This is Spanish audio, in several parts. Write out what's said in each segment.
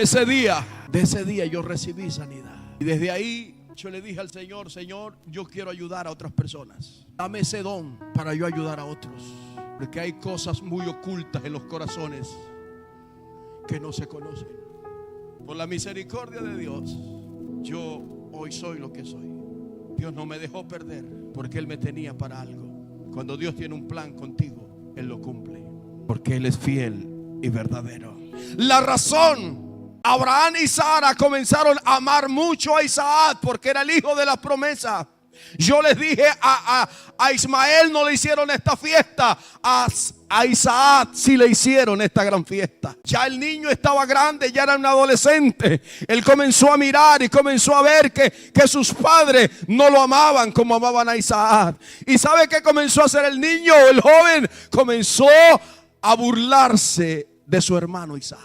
De ese día yo recibí sanidad. Y desde ahí yo le dije al Señor: Señor, yo quiero ayudar a otras personas. Dame ese don para yo ayudar a otros. Porque hay cosas muy ocultas en los corazones que no se conocen. Por la misericordia de Dios, yo hoy soy lo que soy. Dios no me dejó perder porque Él me tenía para algo. Cuando Dios tiene un plan contigo, Él lo cumple, porque Él es fiel y verdadero. La razón: Abraham y Sara comenzaron a amar mucho a Isaac porque era el hijo de la promesa. Yo les dije, a Ismael no le hicieron esta fiesta, a Isaac sí le hicieron esta gran fiesta. Ya el niño estaba grande, ya era un adolescente. Él comenzó a mirar y comenzó a ver que sus padres no lo amaban como amaban a Isaac. ¿Y sabe qué comenzó a hacer el niño? El joven comenzó a burlarse de su hermano Isaac.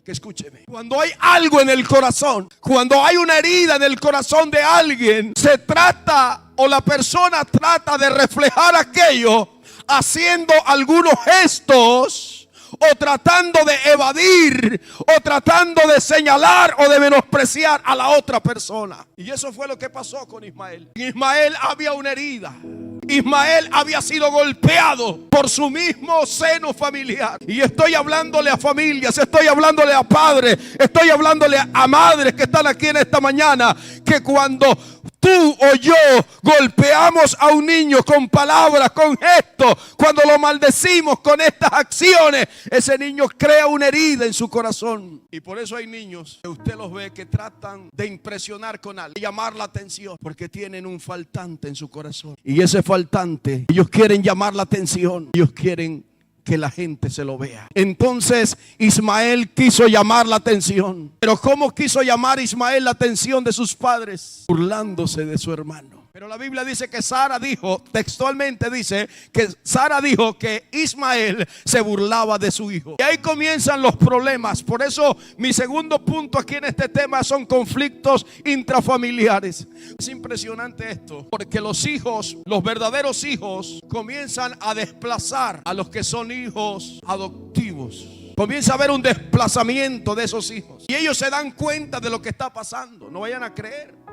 Que escúcheme, cuando hay algo en el corazón, cuando hay una herida en el corazón de alguien, se trata, o la persona trata de reflejar aquello haciendo algunos gestos, o tratando de evadir, o tratando de señalar o de menospreciar a la otra persona. Y eso fue lo que pasó con Ismael. En Ismael había una herida. Ismael había sido golpeado por su mismo seno familiar. Y estoy hablándole a familias, estoy hablándole a padres, estoy hablándole a madres que están aquí en esta mañana, que cuando tú o yo golpeamos a un niño con palabras, con gestos, cuando lo maldecimos con estas acciones, ese niño crea una herida en su corazón. Y por eso hay niños que usted los ve que tratan de impresionar con algo, de llamar la atención, porque tienen un faltante en su corazón. Y ese faltante, ellos quieren llamar la atención, ellos quieren que la gente se lo vea. Entonces Ismael quiso llamar la atención. Pero ¿cómo quiso llamar Ismael la atención de sus padres? Burlándose de su hermano. Pero la Biblia dice que Sara dijo, textualmente dice que Sara dijo que Ismael se burlaba de su hijo. Y ahí comienzan los problemas. Por eso mi segundo punto aquí en este tema son conflictos intrafamiliares. Es impresionante esto, porque los hijos, los verdaderos hijos, comienzan a desplazar a los que son hijos adoptivos. Comienza a haber un desplazamiento de esos hijos. Y ellos se dan cuenta de lo que está pasando. No vayan a creer.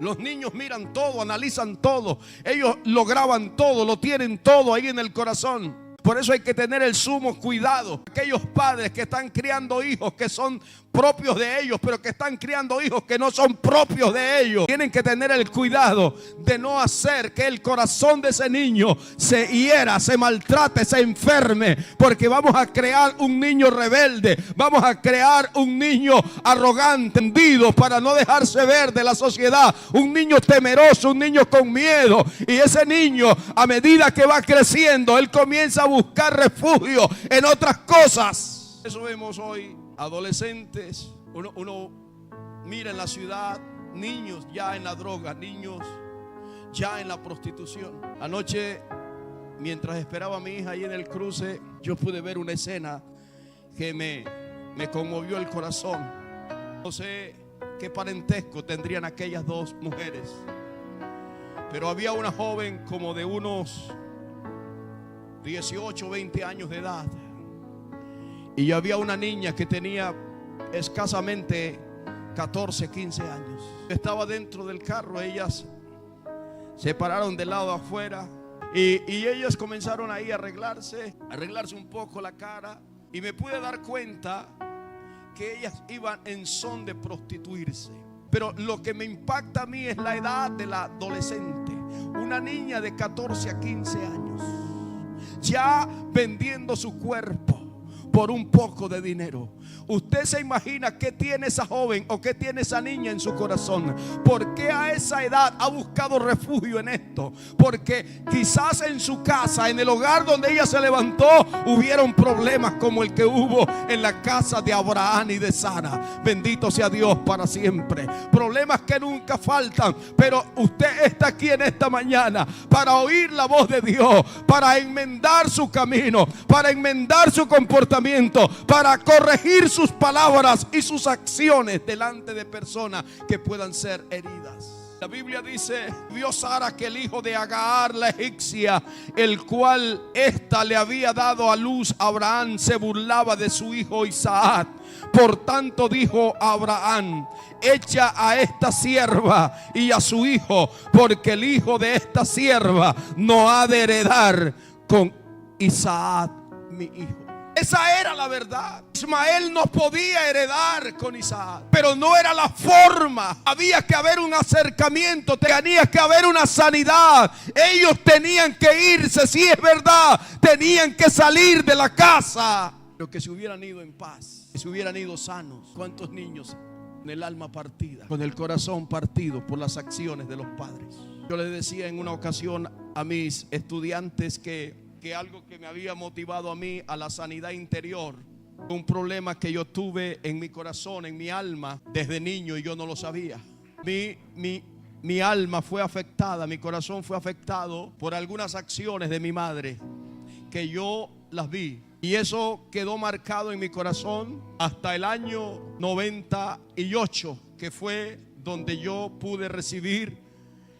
Los niños miran todo, analizan todo. Ellos lo graban todo, lo tienen todo ahí en el corazón. Por eso hay que tener el sumo cuidado. Aquellos padres que están criando hijos que son propios de ellos, pero que están criando hijos que no son propios de ellos, tienen que tener el cuidado de no hacer que el corazón de ese niño se hiera, se maltrate, se enferme, porque vamos a crear un niño rebelde, vamos a crear un niño arrogante, tendido para no dejarse ver de la sociedad, un niño temeroso, un niño con miedo. Y ese niño, a medida que va creciendo, él comienza a buscar refugio en otras cosas. Eso vemos hoy. Adolescentes, uno mira en la ciudad, niños ya en la droga, niños ya en la prostitución. Anoche, mientras esperaba a mi hija ahí en el cruce, yo pude ver una escena que me conmovió el corazón. No sé qué parentesco tendrían aquellas dos mujeres, pero había una joven como de unos 18 o 20 años de edad. Y había una niña que tenía escasamente 14, 15 años. Estaba dentro del carro, ellas se pararon del lado de afuera y ellas comenzaron ahí a arreglarse un poco la cara. Y me pude dar cuenta que ellas iban en son de prostituirse. Pero lo que me impacta a mí es la edad de la adolescente. Una niña de 14 a 15 años, ya vendiendo su cuerpo por un poco de dinero. Usted se imagina qué tiene esa joven o qué tiene esa niña en su corazón. ¿Por qué a esa edad ha buscado refugio en esto? Porque quizás en su casa, en el hogar donde ella se levantó, hubieron problemas como el que hubo en la casa de Abraham y de Sara. Bendito sea Dios para siempre. Problemas que nunca faltan. Pero usted está aquí en esta mañana para oír la voz de Dios, para enmendar su camino, para enmendar su comportamiento, para corregir sus palabras y sus acciones delante de personas que puedan ser heridas. La Biblia dice: vio Sara que el hijo de Agar la egipcia, el cual ésta le había dado a luz a Abraham, se burlaba de su hijo Isaac. Por tanto dijo Abraham: echa a esta sierva y a su hijo, porque el hijo de esta sierva no ha de heredar con Isaac mi hijo. Esa era la verdad. Ismael no podía heredar con Isaac, pero no era la forma. Había que haber un acercamiento, tenía que haber una sanidad. Ellos tenían que irse, si es verdad, tenían que salir de la casa, pero que se hubieran ido en paz, que se hubieran ido sanos. ¿Cuántos niños con el alma partida, con el corazón partido por las acciones de los padres? Yo les decía en una ocasión a mis estudiantes que algo que me había motivado a mí a la sanidad interior, un problema que yo tuve en mi corazón, en mi alma, desde niño, y yo no lo sabía. Mi alma fue afectada, mi corazón fue afectado por algunas acciones de mi madre que yo las vi, y eso quedó marcado en mi corazón hasta el año 98, que fue donde yo pude recibir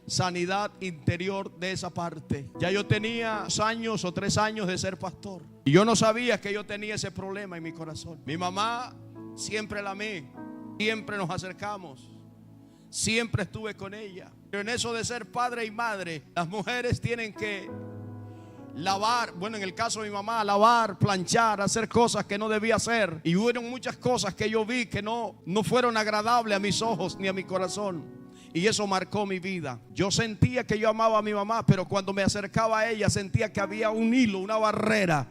sanidad interior de esa parte. Ya yo tenía 2 años o 3 años de ser pastor, y yo no sabía que yo tenía ese problema en mi corazón. Mi mamá siempre la amé, siempre nos acercamos, siempre estuve con ella. Pero en eso de ser padre y madre, las mujeres tienen que lavar, bueno, en el caso de mi mamá, lavar, planchar, hacer cosas que no debía hacer. Y hubo muchas cosas que yo vi que no fueron agradables a mis ojos ni a mi corazón. Y eso marcó mi vida. Yo sentía que yo amaba a mi mamá, pero cuando me acercaba a ella sentía que había un hilo, una barrera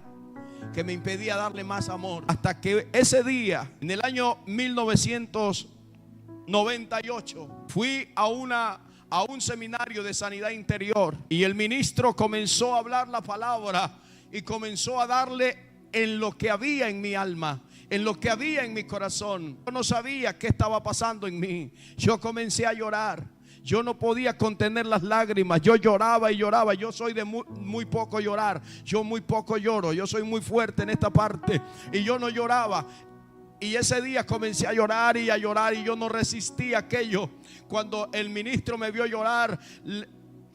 que me impedía darle más amor. Hasta que ese día, en el año 1998, fui a un seminario de sanidad interior, y el ministro comenzó a hablar la palabra y comenzó a darle en lo que había en mi alma, en lo que había en mi corazón. Yo no sabía qué estaba pasando en mí. Yo comencé a llorar. Yo no podía contener las lágrimas. Yo lloraba y lloraba. Yo soy de muy poco llorar. Yo muy poco lloro. Yo soy muy fuerte en esta parte. Y yo no lloraba. Y ese día comencé a llorar y a llorar, y yo no resistí aquello. Cuando el ministro me vio llorar,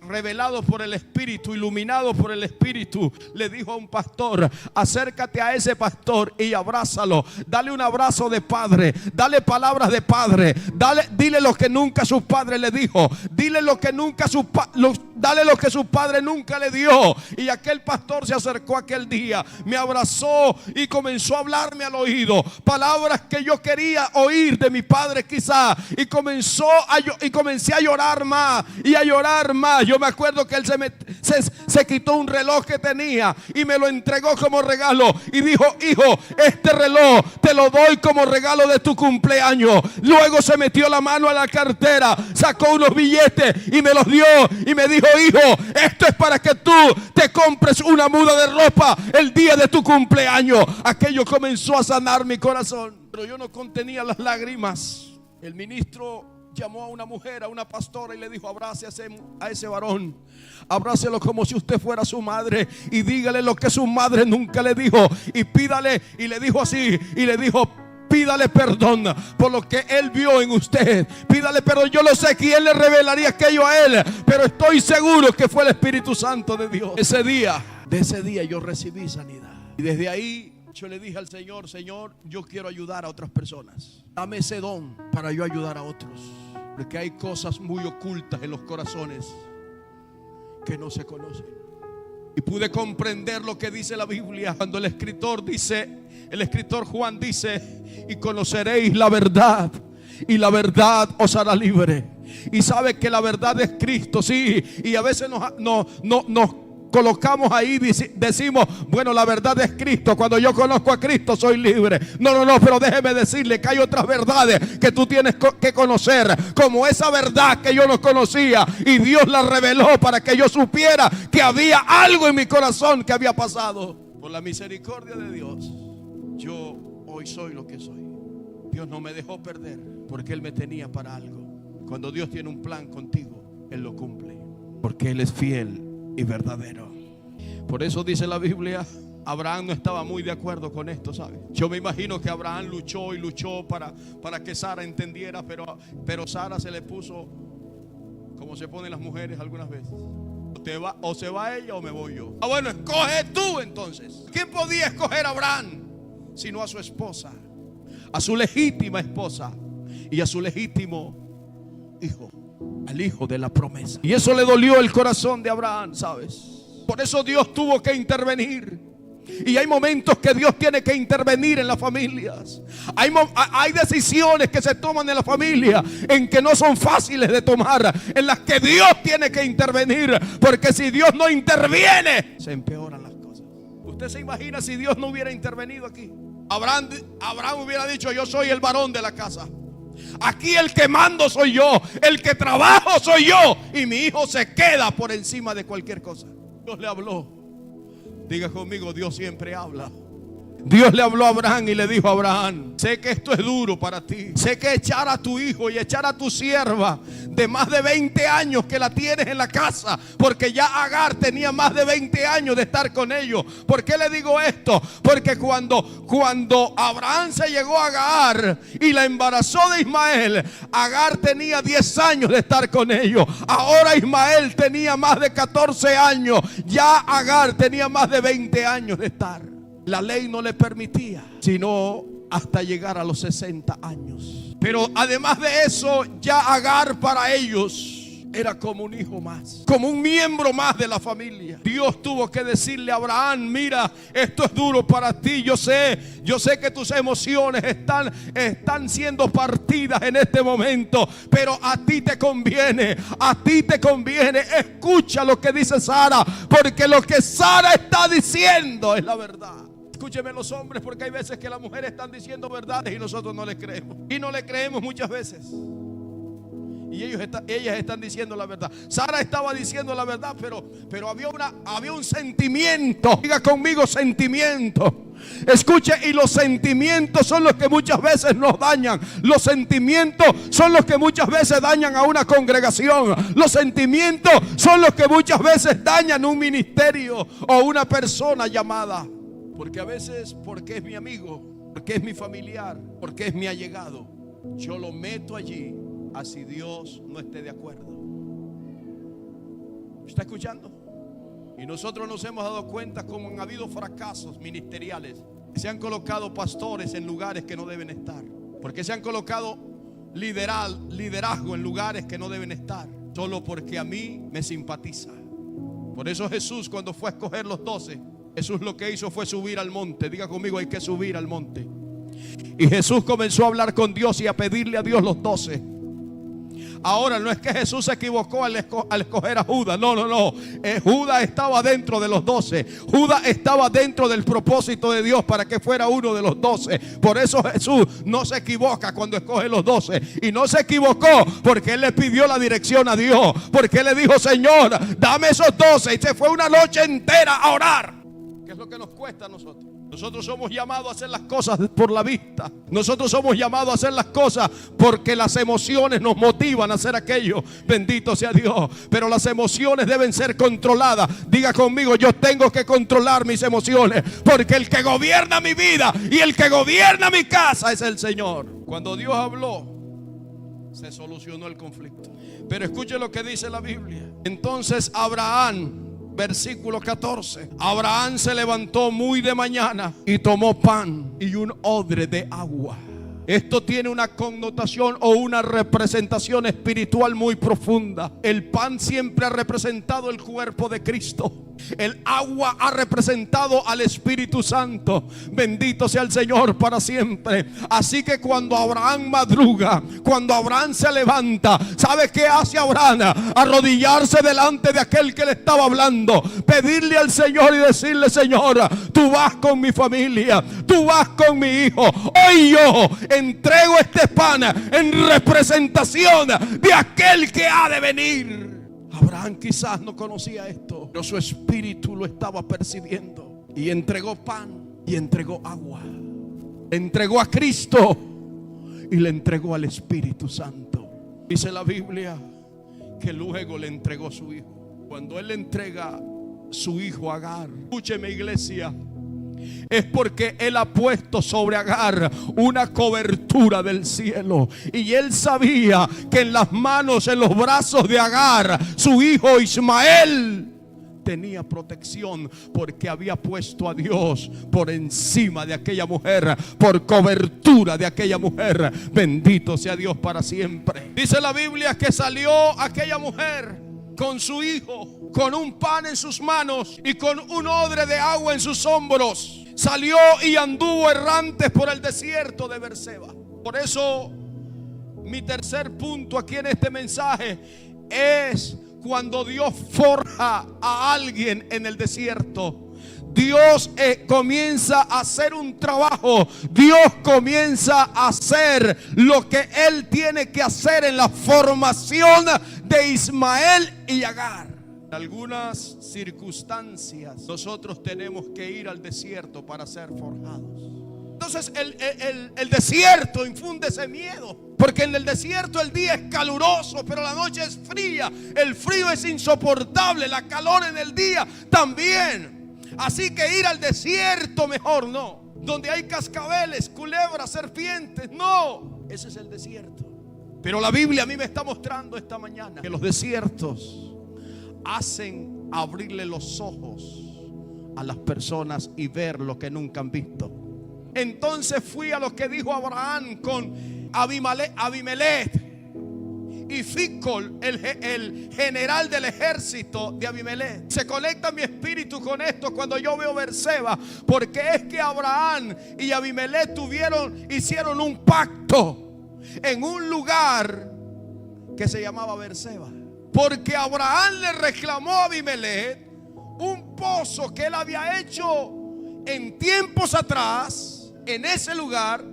revelado por el Espíritu, iluminado por el Espíritu, le dijo a un pastor: acércate a ese pastor y abrázalo, dale un abrazo de padre, dale palabras de padre, dile lo que nunca su padre le dijo, dile lo que nunca dale lo que su padre nunca le dio. Y aquel pastor se acercó aquel día, me abrazó y comenzó a hablarme al oído palabras que yo quería oír de mi padre quizá, y comencé a llorar más y a llorar más. Yo me acuerdo que él se quitó un reloj que tenía y me lo entregó como regalo, y dijo: hijo, este reloj te lo doy como regalo de tu cumpleaños. Luego se metió la mano a la cartera, sacó unos billetes y me los dio, y me dijo: hijo, esto es para que tú te compres una muda de ropa el día de tu cumpleaños. Aquello comenzó a sanar mi corazón, pero yo no contenía las lágrimas. El ministro llamó a una mujer, a una pastora, y le dijo: abrace a ese varón, abrácelo como si usted fuera su madre, y dígale lo que su madre nunca le dijo, y pídale, y le dijo así, y le dijo: pídale perdón por lo que él vio en usted. Pídale perdón. Yo no sé quién le revelaría aquello a él, pero estoy seguro que fue el Espíritu Santo de Dios. De ese día yo recibí sanidad, y desde ahí yo le dije al Señor: Señor, yo quiero ayudar a otras personas. Dame ese don para yo ayudar a otros, porque hay cosas muy ocultas en los corazones que no se conocen. Y pude comprender lo que dice la Biblia cuando el escritor Juan dice: y conoceréis la verdad, y la verdad os hará libre. Y sabe que la verdad es Cristo, sí. Y a veces nos colocamos ahí, decimos: bueno, la verdad es Cristo. Cuando yo conozco a Cristo soy libre. No, pero déjeme decirle que hay otras verdades que tú tienes que conocer, como esa verdad que yo no conocía, y Dios la reveló para que yo supiera que había algo en mi corazón que había pasado. Por la misericordia de Dios, yo hoy soy lo que soy. Dios no me dejó perder, porque Él me tenía para algo. Cuando Dios tiene un plan contigo, Él lo cumple, porque Él es fiel y verdadero. Por eso dice la Biblia, Abraham no estaba muy de acuerdo con esto, ¿sabe? Yo me imagino que Abraham luchó para que Sara entendiera, pero Sara se le puso como se ponen las mujeres algunas veces. O se va ella o me voy yo. Bueno, escoge tú entonces. ¿Quién podía escoger a Abraham sino a su esposa, a su legítima esposa y a su legítimo hijo, al hijo de la promesa? Y eso le dolió el corazón de Abraham, ¿sabes? Por eso Dios tuvo que intervenir. Y hay momentos que Dios tiene que intervenir en las familias. Hay decisiones que se toman en la familia en que no son fáciles de tomar, en las que Dios tiene que intervenir, porque si Dios no interviene, se empeoran las cosas. ¿Usted se imagina si Dios no hubiera intervenido aquí? Abraham hubiera dicho: yo soy el varón de la casa, aquí el que mando soy yo, el que trabajo soy yo, y mi hijo se queda por encima de cualquier cosa. Dios le habló. Diga conmigo: Dios siempre habla. Dios le habló a Abraham y le dijo a Abraham: sé que esto es duro para ti. Sé que echar a tu hijo y echar a tu sierva de más de 20 años que la tienes en la casa, porque ya Agar tenía más de 20 años de estar con ellos. ¿Por qué le digo esto? Porque cuando Abraham se llegó a Agar y la embarazó de Ismael, Agar tenía 10 años de estar con ellos. Ahora Ismael tenía más de 14 años. Ya Agar tenía más de 20 años de estar. La ley no le permitía, sino hasta llegar a los 60 años. Pero además de eso, ya Agar para ellos era como un hijo más, como un miembro más de la familia. Dios tuvo que decirle a Abraham: mira, esto es duro para ti. Yo sé que tus emociones están siendo partidas en este momento, pero a ti te conviene, Escucha lo que dice Sara, porque lo que Sara está diciendo es la verdad. Escúcheme los hombres, porque hay veces que las mujeres están diciendo verdades y nosotros no les creemos. Y no le creemos muchas veces. Y ellas están diciendo la verdad. Sara estaba diciendo la verdad, pero había un sentimiento. Diga conmigo: sentimiento. Escuche, y los sentimientos son los que muchas veces nos dañan. Los sentimientos son los que muchas veces dañan a una congregación. Los sentimientos son los que muchas veces dañan un ministerio o una persona llamada. Porque a veces, porque es mi amigo, porque es mi familiar, porque es mi allegado, yo lo meto allí, así Dios no esté de acuerdo. ¿Está escuchando? Y nosotros nos hemos dado cuenta como han habido fracasos ministeriales. Se han colocado pastores en lugares que no deben estar, porque se han colocado liderazgo en lugares que no deben estar, solo porque a mí me simpatiza. Por eso Jesús, cuando fue a escoger los 12, Jesús lo que hizo fue subir al monte. Diga conmigo: hay que subir al monte. Y Jesús comenzó a hablar con Dios y a pedirle a Dios los 12. Ahora no es que Jesús se equivocó al escoger a Judas. No. Judas estaba dentro de los 12. Judas estaba dentro del propósito de Dios para que fuera uno de los 12. Por eso Jesús no se equivoca cuando escoge los 12. Y no se equivocó porque Él le pidió la dirección a Dios. Porque Él le dijo: Señor, dame esos 12. Y se fue una noche entera a orar. ¿Qué es lo que nos cuesta a nosotros? Nosotros somos llamados a hacer las cosas por la vista. Nosotros somos llamados a hacer las cosas porque las emociones nos motivan a hacer aquello. Bendito sea Dios. Pero las emociones deben ser controladas. Diga conmigo: yo tengo que controlar mis emociones, porque el que gobierna mi vida y el que gobierna mi casa es el Señor. Cuando Dios habló, se solucionó el conflicto. Pero escuche lo que dice la Biblia. Entonces Abraham, versículo 14. Abraham se levantó muy de mañana y tomó pan y un odre de agua. Esto tiene una connotación o una representación espiritual muy profunda. El pan siempre ha representado el cuerpo de Cristo. El agua ha representado al Espíritu Santo. Bendito sea el Señor para siempre. Así que cuando Abraham madruga, cuando Abraham se levanta, ¿sabe qué hace Abraham? Arrodillarse delante de aquel que le estaba hablando, pedirle al Señor y decirle: Señor, tú vas con mi familia, tú vas con mi hijo. Hoy yo entrego este pan en representación de aquel que ha de venir. Abraham quizás no conocía esto, pero su espíritu lo estaba percibiendo. Y entregó pan y entregó agua. Le entregó a Cristo y le entregó al Espíritu Santo. Dice la Biblia que luego le entregó su hijo. Cuando él le entrega su hijo a Agar, escúcheme, iglesia, es porque él ha puesto sobre Agar una cobertura del cielo. Y él sabía que en las manos, en los brazos de Agar, su hijo Ismael tenía protección, porque había puesto a Dios por encima de aquella mujer, por cobertura de aquella mujer. Bendito sea Dios para siempre. Dice la Biblia que salió aquella mujer con su hijo, con un pan en sus manos y con un odre de agua en sus hombros. Salió y anduvo errantes por el desierto de Berseba. Por eso mi tercer punto aquí en este mensaje es: cuando Dios forja a alguien en el desierto, Dios comienza a hacer un trabajo. Dios comienza a hacer lo que Él tiene que hacer en la formación de Ismael y Agar. En algunas circunstancias nosotros tenemos que ir al desierto para ser forjados. Entonces el desierto infunde ese miedo, porque en el desierto el día es caluroso, pero la noche es fría. El frío es insoportable, la calor en el día también. Así que ir al desierto mejor no. Donde hay cascabeles, culebras, serpientes, no. Ese es el desierto. Pero la Biblia a mí me está mostrando esta mañana que los desiertos hacen abrirle los ojos a las personas y ver lo que nunca han visto. Entonces fui a lo que dijo Abraham con Abimelech y Ficol, el general del ejército de Abimelech. Se conecta mi espíritu con esto cuando yo veo Berseba, porque es que Abraham y Abimelech hicieron un pacto en un lugar que se llamaba Berseba, porque Abraham le reclamó a Abimelech un pozo que él había hecho en tiempos atrás en ese lugar,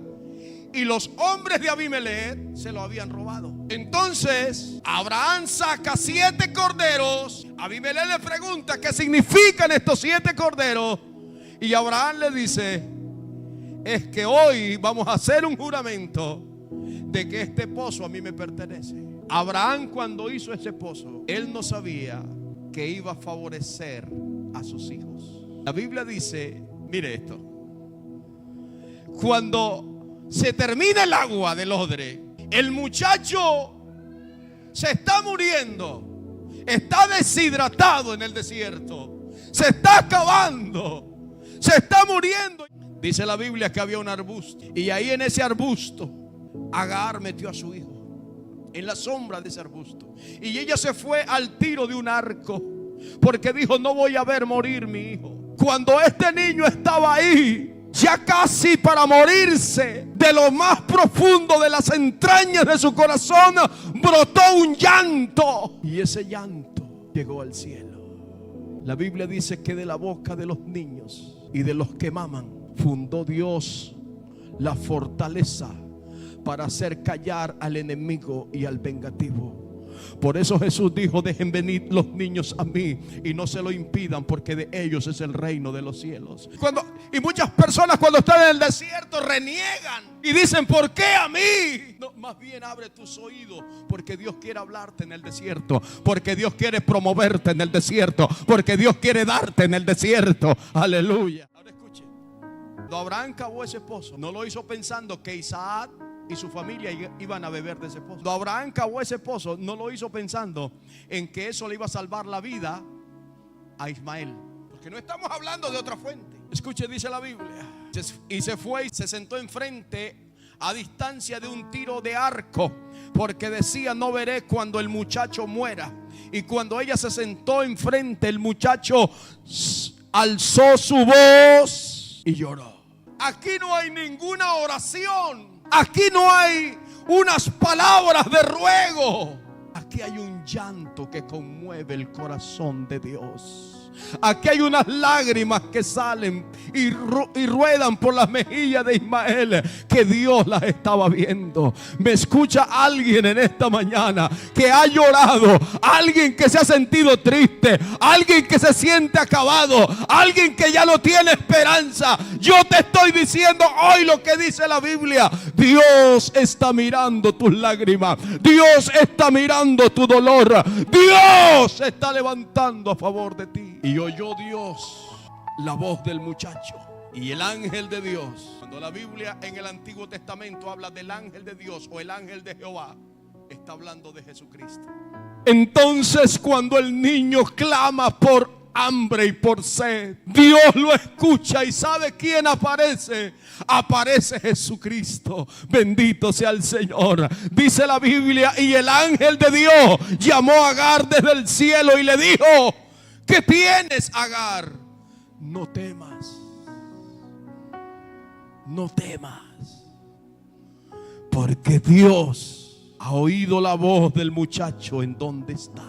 y los hombres de Abimelech se lo habían robado. Entonces Abraham saca 7 corderos. Abimelech le pregunta qué significan estos 7 corderos, y Abraham le dice: es que hoy vamos a hacer un juramento de que este pozo a mí me pertenece. Abraham, cuando hizo ese pozo, él no sabía que iba a favorecer a sus hijos. La Biblia dice, mire esto: cuando se termina el agua del odre, el muchacho se está muriendo, está deshidratado en el desierto, se está acabando, se está muriendo. Dice la Biblia que había un arbusto, y ahí en ese arbusto Agar metió a su hijo, en la sombra de ese arbusto, y ella se fue al tiro de un arco, porque dijo: no voy a ver morir mi hijo. Cuando este niño estaba ahí, ya casi para morirse, de lo más profundo de las entrañas de su corazón brotó un llanto, y ese llanto llegó al cielo. La Biblia dice que de la boca de los niños y de los que maman fundó Dios la fortaleza para hacer callar al enemigo y al vengativo. Por eso Jesús dijo: dejen venir los niños a mí y no se lo impidan, porque de ellos es el reino de los cielos. Y muchas personas cuando están en el desierto reniegan y dicen: ¿por qué a mí? No, más bien abre tus oídos, porque Dios quiere hablarte en el desierto, porque Dios quiere promoverte en el desierto, porque Dios quiere darte en el desierto. Aleluya. Ahora escuche, cuando Abraham cavó ese pozo, no lo hizo pensando que Isaac y su familia iban a beber de ese pozo. Cuando Abraham cavó ese pozo, no lo hizo pensando en que eso le iba a salvar la vida a Ismael, porque no estamos hablando de otra fuente. Escuche, dice la Biblia: y se fue y se sentó enfrente, a distancia de un tiro de arco, porque decía: no veré cuando el muchacho muera. Y cuando ella se sentó enfrente, el muchacho alzó su voz y lloró. Aquí no hay ninguna oración. Aquí no hay unas palabras de ruego. Aquí hay un llanto que conmueve el corazón de Dios. Aquí hay unas lágrimas que salen y ruedan por las mejillas de Ismael, que Dios las estaba viendo. Me escucha alguien en esta mañana que ha llorado, alguien que se ha sentido triste, alguien que se siente acabado, alguien que ya no tiene esperanza. Yo te estoy diciendo hoy lo que dice la Biblia: Dios está mirando tus lágrimas, Dios está mirando tu dolor, Dios se está levantando a favor de ti. Y oyó Dios la voz del muchacho Y el ángel de Dios, cuando la Biblia en el Antiguo Testamento habla del ángel de Dios o el ángel de Jehová, está hablando de Jesucristo. Entonces, cuando el niño clama por hambre y por sed, Dios lo escucha. ¿Y sabe quién aparece? Aparece Jesucristo. Bendito sea el Señor. Dice la Biblia: y el ángel de Dios llamó a Agar desde el cielo y le dijo: ¿qué tienes, Agar? No temas. No temas, porque Dios ha oído la voz del muchacho en donde está.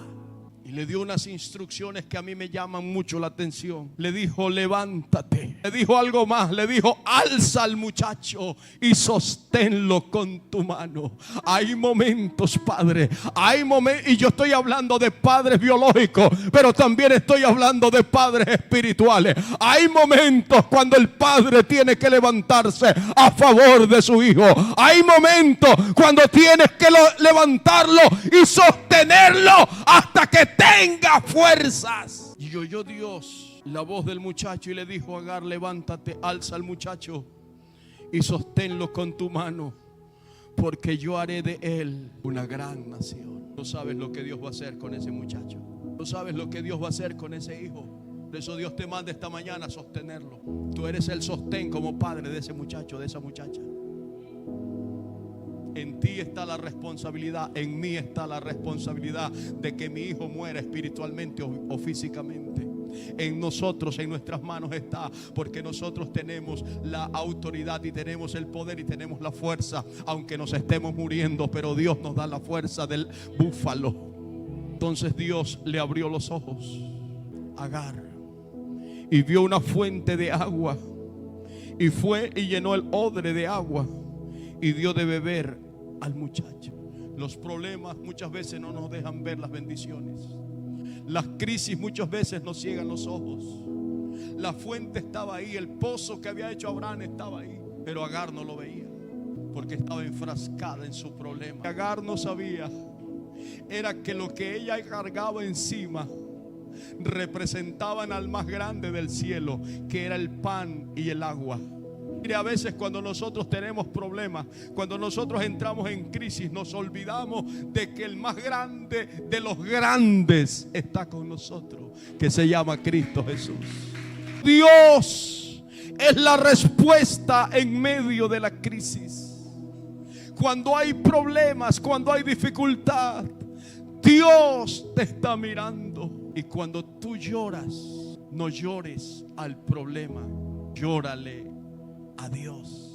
Y le dio unas instrucciones que a mí me llaman mucho la atención. Le dijo: levántate. Le dijo algo más. Le dijo: alza al muchacho y sosténlo con tu mano. Hay momentos, Padre. Hay momentos, y yo estoy hablando de padres biológicos, pero también estoy hablando de padres espirituales. Hay momentos cuando el padre tiene que levantarse a favor de su hijo. Hay momentos cuando tienes que levantarlo y sostenerlo hasta que tenga fuerzas. Y oyó Dios la voz del muchacho y le dijo a Agar: levántate, alza al muchacho y sosténlo con tu mano, porque yo haré de él una gran nación. No sabes lo que Dios va a hacer con ese muchacho. No sabes lo que Dios va a hacer con ese hijo. Por eso Dios te manda esta mañana a sostenerlo. Tú eres el sostén como padre de ese muchacho, de esa muchacha. En ti está la responsabilidad, en mí está la responsabilidad de que mi hijo muera espiritualmente o físicamente. En nosotros, en nuestras manos está, porque nosotros tenemos la autoridad y tenemos el poder y tenemos la fuerza, aunque nos estemos muriendo, pero Dios nos da la fuerza del búfalo. Entonces Dios le abrió los ojos a Agar y vio una fuente de agua, y fue y llenó el odre de agua y dio de beber al muchacho. Los problemas muchas veces no nos dejan ver las bendiciones. Las crisis muchas veces nos ciegan los ojos. La fuente estaba ahí, el pozo que había hecho Abraham estaba ahí, pero Agar no lo veía porque estaba enfrascada en su problema. Agar no sabía era que lo que ella cargaba encima representaban al más grande del cielo, que era el pan y el agua. Mire, a veces cuando nosotros tenemos problemas, cuando nosotros entramos en crisis, nos olvidamos de que el más grande de los grandes está con nosotros, que se llama Cristo Jesús. Dios es la respuesta en medio de la crisis. Cuando hay problemas, cuando hay dificultad, Dios te está mirando. Y cuando tú lloras, no llores al problema, llórale a Dios.